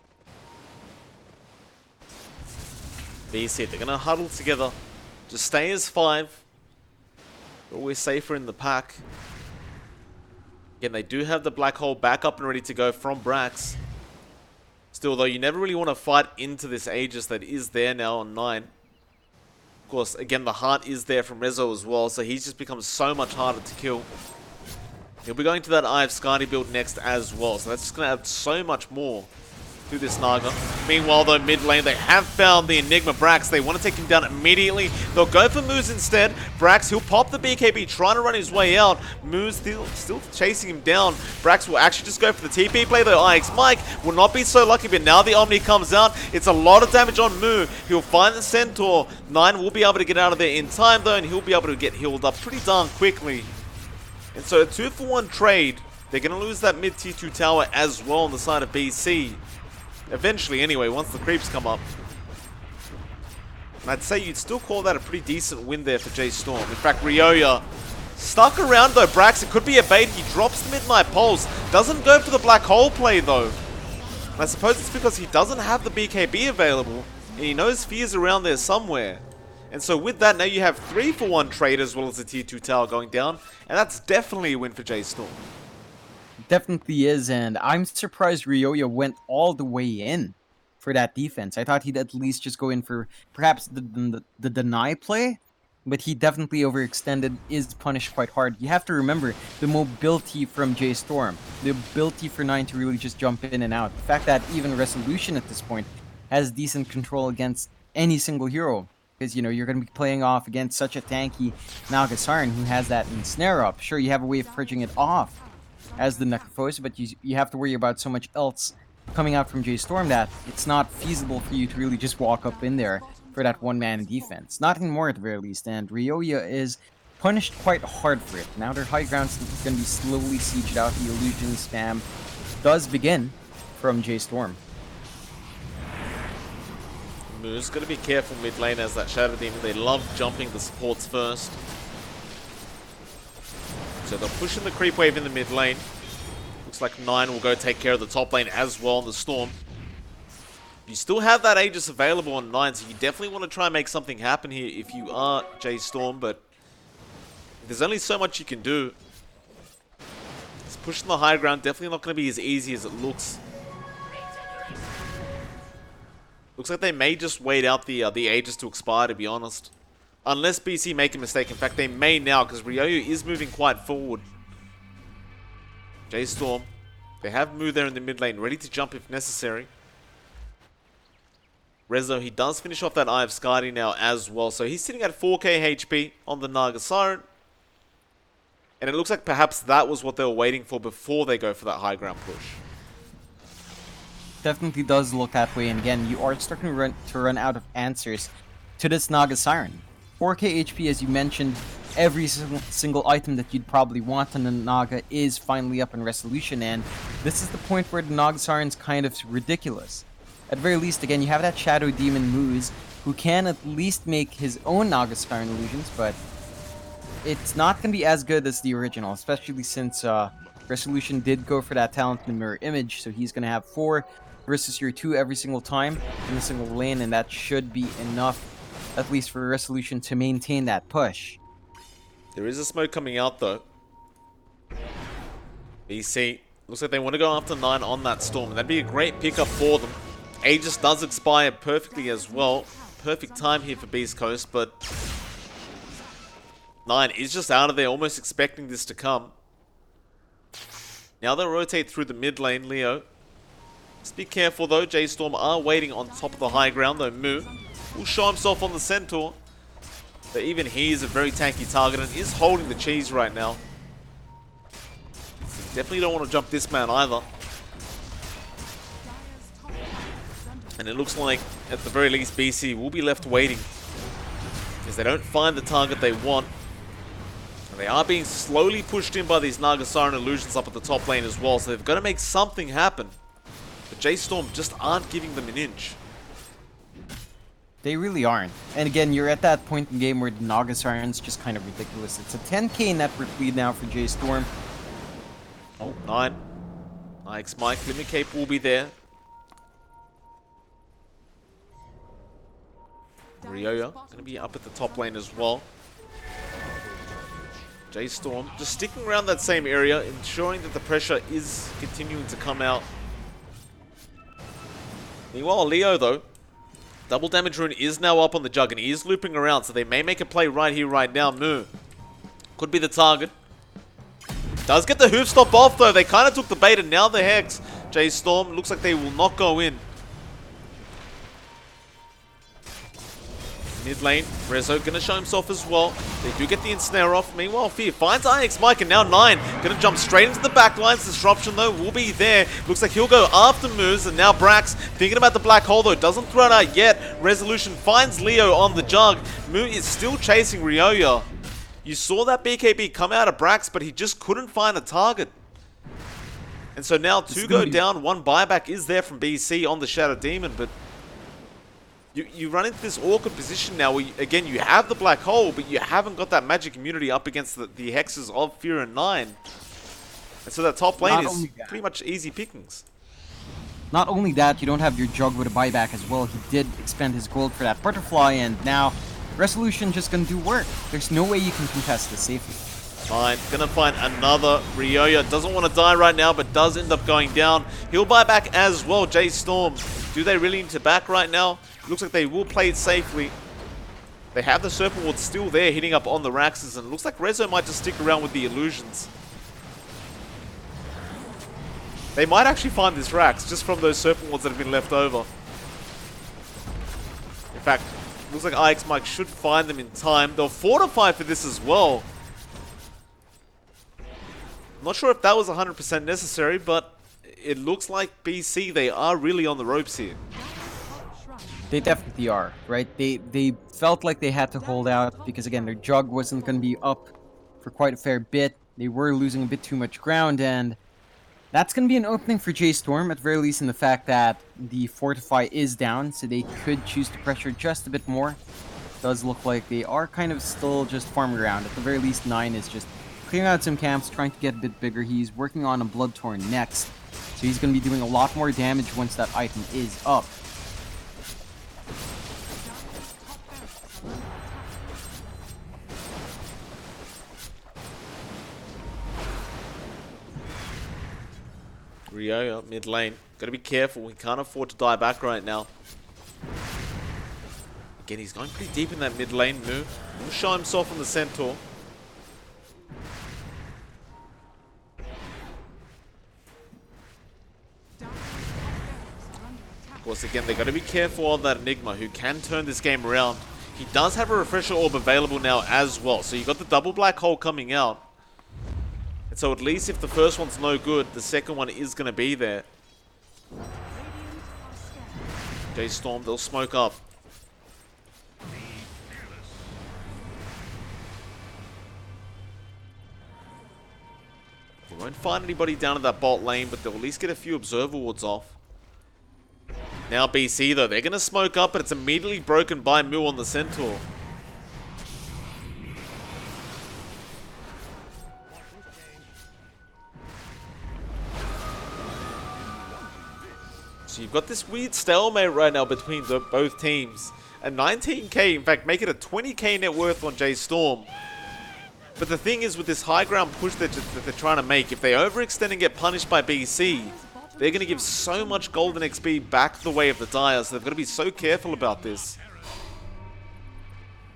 These hit, they're going to huddle together. Just stay as 5. They're always safer in the pack. Again, they do have the black hole back up and ready to go from Brax. Still, though, you never really want to fight into this Aegis that is there now on 9. Of course, again, the heart is there from Rezo as well, so he's just become so much harder to kill. He'll be going to that Eye of Skadi build next as well, so that's just going to add so much more through this Naga. Meanwhile, though, mid lane, they have found the Enigma Brax. They want to take him down immediately. They'll go for Moose instead. Brax, he'll pop the BKB, trying to run his way out. Moose still chasing him down. Brax will actually just go for the TP play, though. IX Mike will not be so lucky, but now the Omni comes out. It's a lot of damage on Moo. He'll find the Centaur. 9 will be able to get out of there in time, though, and he'll be able to get healed up pretty darn quickly. And so a 2-for-1 trade. They're going to lose that mid T2 tower as well on the side of BC. Eventually, anyway, once the creeps come up. And I'd say you'd still call that a pretty decent win there for J.Storm. In fact, Ryoya stuck around, though. Brax, it could be a bait. He drops the Midnight Pulse. Doesn't go for the Black Hole play, though. And I suppose it's because he doesn't have the BKB available. And he knows Fear's around there somewhere. And so with that, now you have 3-for-1 trade as well as the T2 tower going down. And that's definitely a win for J.Storm. Definitely is, and I'm surprised Ryoya went all the way in for that defense. I thought he'd at least just go in for perhaps the deny play, but he definitely overextended, is punished quite hard. You have to remember the mobility from J.Storm, the ability for 9 to really just jump in and out. The fact that even Resolution at this point has decent control against any single hero. Because, you know, you're going to be playing off against such a tanky Naga Siren who has that ensnare up. Sure, you have a way of purging it off as the Necrophos, but you have to worry about so much else coming out from J.Storm that it's not feasible for you to really just walk up in there for that one-man defense. Not anymore at the very least, and Ryoya is punished quite hard for it. Now their high ground's going to be slowly sieged out. The illusion spam does begin from J.Storm. Moo's got to be careful mid lane as that Shadow Demon. They love jumping the supports first. So they'll push in the creep wave in the mid lane. Looks like 9 will go take care of the top lane as well on the Storm. You still have that Aegis available on 9, so you definitely want to try and make something happen here if you are J.Storm, but there's only so much you can do. It's pushing the high ground, definitely not going to be as easy as it looks. Looks like they may just wait out the Aegis to expire, to be honest. Unless BC make a mistake. In fact, they may now, because Ryoya is moving quite forward. J.Storm, they have Moo there in the mid lane, ready to jump if necessary. Rezo, he does finish off that Eye of Skadi now as well. So he's sitting at 4k HP on the Naga Siren. And it looks like perhaps that was what they were waiting for before they go for that high ground push. Definitely does look that way, and again, you are starting to run out of answers to this Naga Siren. 4k HP, as you mentioned, every single item that you'd probably want on the Naga is finally up in Resolution, and this is the point where the Naga Siren's kind of ridiculous. At the very least, again, you have that Shadow Demon Moose, who can at least make his own Naga Siren illusions, but it's not going to be as good as the original, especially since Resolution did go for that talent in the mirror image, so he's going to have 4 versus your 2 every single time in a single lane, and that should be enough, at least for Resolution, to maintain that push. There is a smoke coming out, though. BC, looks like they want to go after 9 on that Storm, and that'd be a great pickup for them. Aegis does expire perfectly as well. Perfect time here for Beast Coast, but 9 is just out of there, almost expecting this to come. Now they'll rotate through the mid lane, Leo. Just be careful though, J.Storm are waiting on top of the high ground, though Moo will show himself on the Centaur. But even he is a very tanky target and is holding the cheese right now. Definitely don't want to jump this man either. And it looks like, at the very least, BC will be left waiting, because they don't find the target they want. And they are being slowly pushed in by these Naga Siren illusions up at the top lane as well, so they've got to make something happen. But J.Storm just aren't giving them an inch. They really aren't. And again, you're at that point in the game where the Naga Siren's just kind of ridiculous. It's a 10k network lead now for J.Storm. Oh, 9. IX Mike, Limit Cape will be there. Ryoya going to be up at the top lane as well. J.Storm just sticking around that same area, ensuring that the pressure is continuing to come out. Meanwhile, Leo, though, double damage rune is now up on the Jug, and he is looping around, so they may make a play right here, right now. Moo could be the target. Does get the hoof stop off, though. They kind of took the bait, and now the Hex J.Storm. Looks like they will not go in. Mid lane, Rezo gonna show himself as well. They do get the ensnare off. Meanwhile, Fear finds IX Mike, and now 9 gonna jump straight into the backlines. Disruption though will be there. Looks like he'll go after Moose, and now Brax thinking about the black hole though, doesn't throw it out yet. Resolution finds Leo on the jug. Moo is still chasing Ryoya. You saw that BKB come out of Brax, but he just couldn't find a target. And so now 2 go down, 1 buyback is there from BC on the Shadow Demon, but you run into this awkward position now where, again, you have the black hole, but you haven't got that magic immunity up against the hexes of Fear and 9. And so that top lane is pretty much easy pickings. Not only that, you don't have your jug with a buyback as well. He did expend his gold for that butterfly, and now Resolution just gonna do work. There's no way you can contest this safely. 9 gonna find another. Ryoya doesn't want to die right now, but does end up going down. He'll buy back as well. J.Storm, do they really need to back right now? Looks like they will play it safely. They have the Serpent Ward still there, hitting up on the Raxes, and looks like Rezo might just stick around with the illusions. They might actually find this Rax just from those Serpent Wards that have been left over. In fact, looks like IX Mike should find them in time. They'll fortify for this as well. I'm not sure if that was 100% necessary, but it looks like BC, they are really on the ropes here. They definitely are, right? They felt like they had to hold out because, again, their jug wasn't going to be up for quite a fair bit. They were losing a bit too much ground, and that's going to be an opening for J.Storm, at the very least in the fact that the Fortify is down, so they could choose to pressure just a bit more. It does look like they are kind of still just farming around. At the very least, 9 is just clearing out some camps, trying to get a bit bigger. He's working on a Bloodtorn next, so he's going to be doing a lot more damage once that item is up. Ryoya, mid lane. Gotta be careful, he can't afford to die back right now. Again, he's going pretty deep in that mid lane move. He'll show himself on the Centaur. Of course, again, they gotta be careful on that Enigma, who can turn this game around. He does have a Refresher Orb available now as well, so you got the double black hole coming out. And so at least if the first one's no good, the second one is going to be there. J.Storm, they'll smoke up. They won't find anybody down in that bot lane, but they'll at least get a few Observer Wards off. Now BC though, they're going to smoke up, but it's immediately broken by Moo on the Centaur. So you've got this weird stalemate right now between both teams. A 19k, in fact, make it a 20k net worth on J.Storm. But the thing is, with this high ground push that they're trying to make, if they overextend and get punished by BC, they're going to give so much golden XP back the way of the Dire, so they've got to be so careful about this.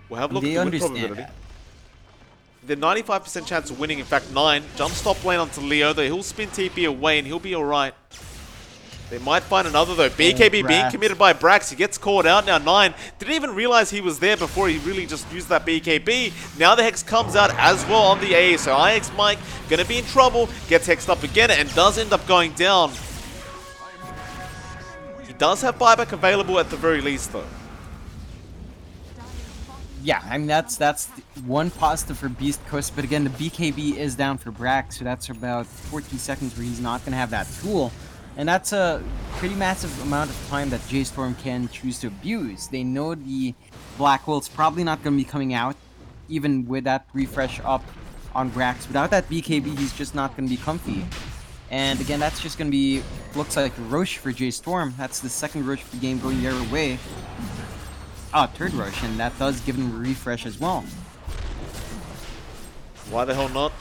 We'll have a look at the win probability. The 95% chance of winning, in fact, 9. Jumps top lane onto Leo, though he'll spin TP away and he'll be alright. They might find another though. BKB being committed by Brax. He gets caught out now. 9 didn't even realize he was there before he really just used that BKB. Now the Hex comes out as well on the A. So IX Mike gonna be in trouble. Gets hexed up again and does end up going down. He does have buyback available at the very least though. Yeah, I mean that's one positive for Beast Coast, but again the BKB is down for Brax, so that's about 14 seconds where he's not gonna have that tool. And that's a pretty massive amount of time that J.Storm can choose to abuse. They know the Black Hole's probably not going to be coming out, even with that refresh up on Brax. Without that BKB, he's just not going to be comfy. And again, that's just going to be, looks like a Roche for J.Storm. That's the second Roche of the game going their way. Third Roche, and that does give him a refresh as well. Why the hell not?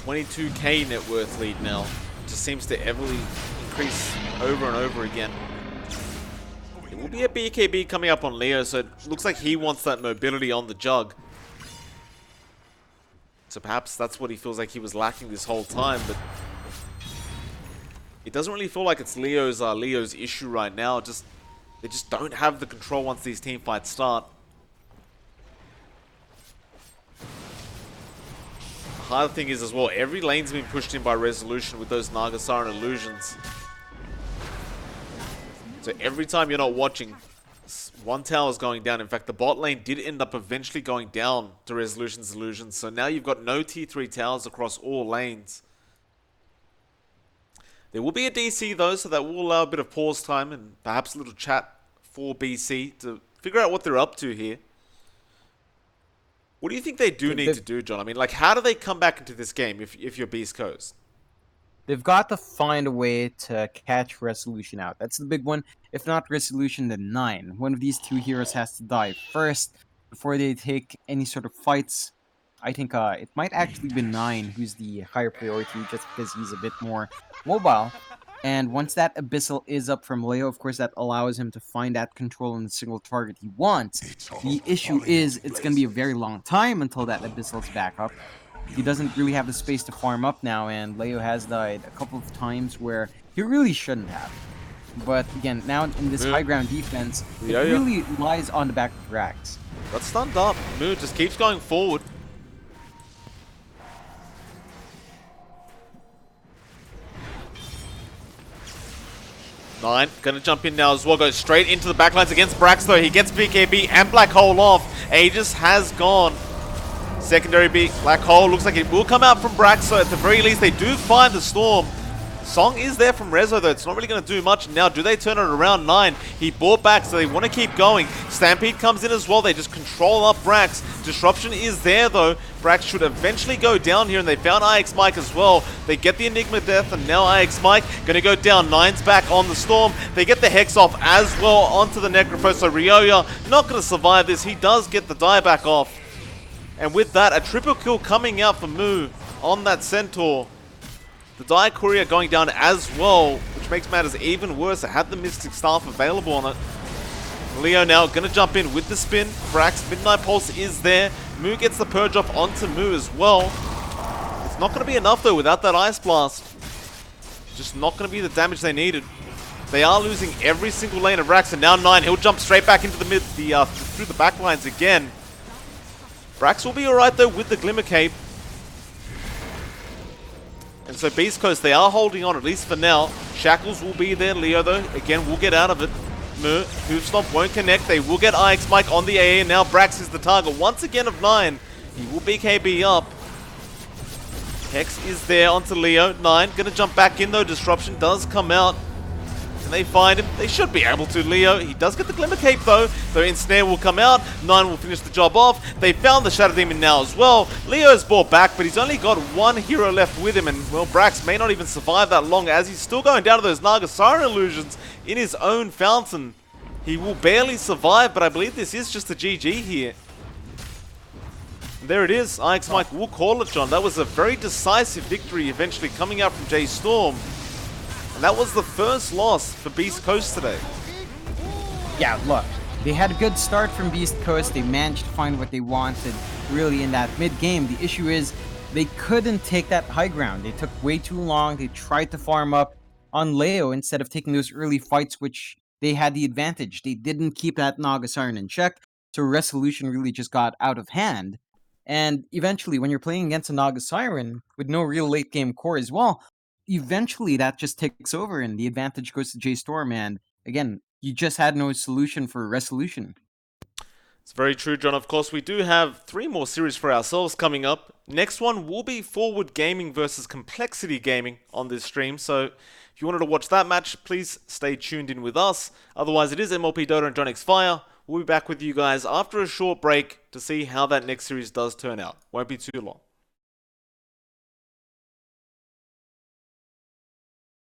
22k net worth lead now. Just seems to everly increase over and over again. It will be a BKB coming up on Leo, so it looks like he wants that mobility on the jug. So perhaps that's what he feels like he was lacking this whole time, but it doesn't really feel like it's Leo's issue right now. They just don't have the control once these team fights start. The hard thing is as well, every lane's been pushed in by Resolution with those Naga Siren illusions. So every time you're not watching, one tower is going down. In fact, the bot lane did end up eventually going down to Resolution's illusions. So now you've got no tier 3 towers across all lanes. There will be a DC though, so that will allow a bit of pause time and perhaps a little chat for BC to figure out what they're up to here. What do you think they do need to do, John? I mean, like, how do they come back into this game if you're Beast Coast? They've got to find a way to catch Resolution out. That's the big one. If not Resolution, then 9. One of these two heroes has to die first before they take any sort of fights. I think it might actually be 9 who's the higher priority just because he's a bit more mobile. And once that Abyssal is up from Leo, of course, that allows him to find that control on the single target he wants. The issue is it's going to be a very long time until that Abyssal's back up. He doesn't really have the space to farm up now, and Leo has died a couple of times where he really shouldn't have. But again, now in this high ground defense, it really lies on the back of Drax. Got stunned up. Moo just keeps going forward. Nine, gonna jump in now as well, goes straight into the backlines against Brax though. He gets BKB and Black Hole off. Aegis has gone. Secondary B, Black Hole, looks like it will come out from Brax, so at the very least they do find the Storm. Song is there from Rezo though, it's not really going to do much. Now, do they turn it around? 9, he bought back, so they want to keep going. Stampede comes in as well, they just control up Brax. Disruption is there though. Brax should eventually go down here, and they found IX Mike as well. They get the Enigma Death, and now IX Mike going to go down. 9's back on the Storm. They get the Hex off as well onto the Necrophos, so Ryoya not going to survive this. He does get the dieback off. And with that, a triple kill coming out for Moo on that Centaur. The Dire Courier going down as well, which makes matters even worse. It had the Mystic Staff available on it. Leo now going to jump in with the spin. Brax, Midnight Pulse is there. Moo gets the Purge off onto Moo as well. It's not going to be enough though without that Ice Blast. Just not going to be the damage they needed. They are losing every single lane of Brax, and now 9, he'll jump straight back into the through the backlines again. Brax will be alright though with the Glimmer Cape. And so Beast Coast, they are holding on, at least for now. Shackles will be there. Leo, though, again, will get out of it. Hoof Stomp won't connect. They will get IX Mike on the AA, and now Brax is the target once again of 9. He will BKB up. Hex is there onto Leo. 9 gonna jump back in, though. Disruption does come out. Can they find him? They should be able to. Leo, he does get the Glimmer Cape though. So Ensnare will come out. 9 will finish the job off. They found the Shadow Demon now as well. Leo's brought back, but he's only got one hero left with him. And, well, Brax may not even survive that long as he's still going down to those Naga Siren illusions in his own fountain. He will barely survive, but I believe this is just a GG here. And there it is. IX Mike will call it, John. That was a very decisive victory eventually coming out from J.Storm. And that was the first loss for Beast Coast today. Yeah, look, they had a good start from Beast Coast. They managed to find what they wanted really in that mid-game. The issue is they couldn't take that high ground. They took way too long. They tried to farm up on Leo instead of taking those early fights, which they had the advantage. They didn't keep that Naga Siren in check, so Resolution really just got out of hand. And eventually, when you're playing against a Naga Siren with no real late-game core as well, eventually that just takes over and the advantage goes to J.Storm, and again, you just had no solution for Resolution. It's very true, John. Of course, we do have 3 more series for ourselves coming up. Next one will be Forward Gaming versus Complexity Gaming on this stream, so if you wanted to watch that match, please stay tuned in with us. Otherwise, it is MLPDotA and johnxfire. We'll be back with you guys after a short break to see how that next series does turn out. Won't be too long.